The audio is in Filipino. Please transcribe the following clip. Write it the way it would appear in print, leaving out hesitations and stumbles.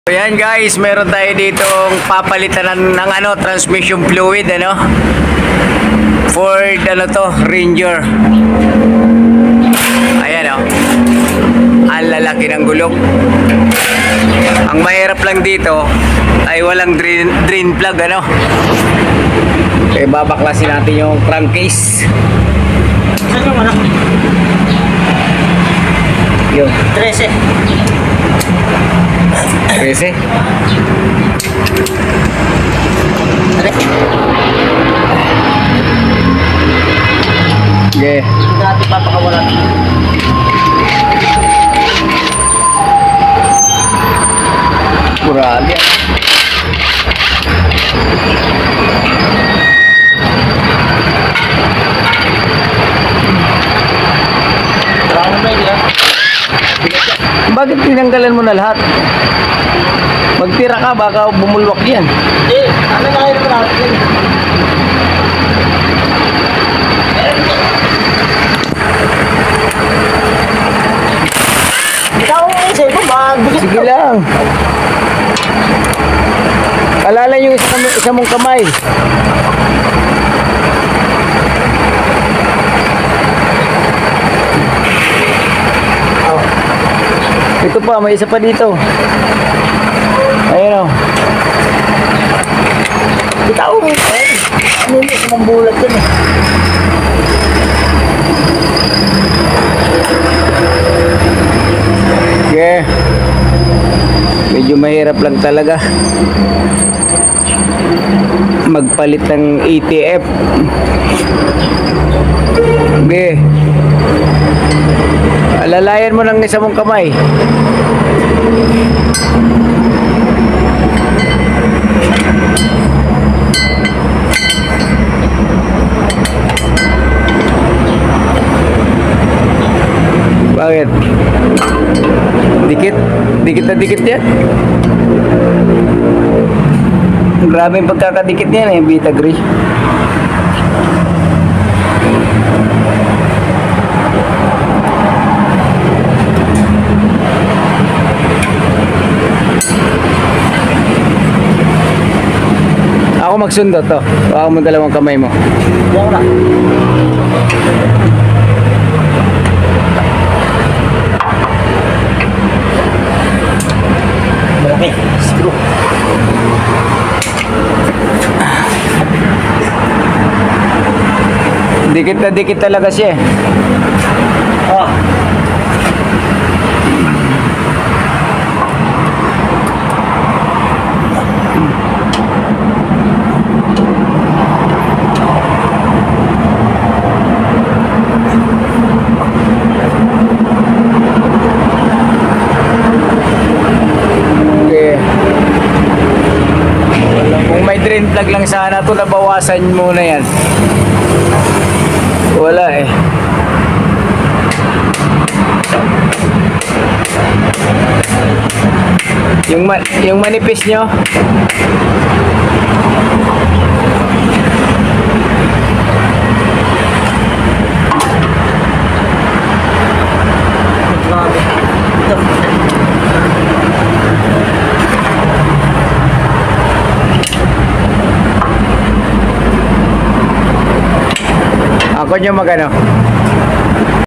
Ayan guys, meron tayo ditong papalitan ng transmission fluid Ford Ranger. Ayan ang lalaki ng gulong. Ang mahirap lang dito ay walang drain plug Kaya babaklasin natin yung crankcase. Saan yung Yun, 13. 13. Okay. Hindi natin papakawalan. Grabe. Marami ba yun? Bakit tinanggalan mo na lahat? Magtira ka, baka bumulwak yan. Hindi. Ano na kayo natin? Ikaw ang isa ito, magbigit Sige lang. Alala yung isa mong kamay. Ito pa, may isa pa dito. Ayun Ikaw ang isa. Ano yung isa mong bulat dun Yeah. Medyo mahirap lang talaga magpalit ng ATF. Okay. Alalayan mo ng isa mong kamay. Bakit? Dikit? Dikit na dikit yan? Grabe yung pagkakadikit niyan Vitagri. Ako magsundo to. Baka mo dalawang kamay mo. Yan na. Malaki. Screw. Dikit na dikit talaga siya Ah. Okay. Kung may drain plug lang sana to, nabawasan muna yan. Wala yung manipis nyo. Grabe. Ito. Ako nyo magano.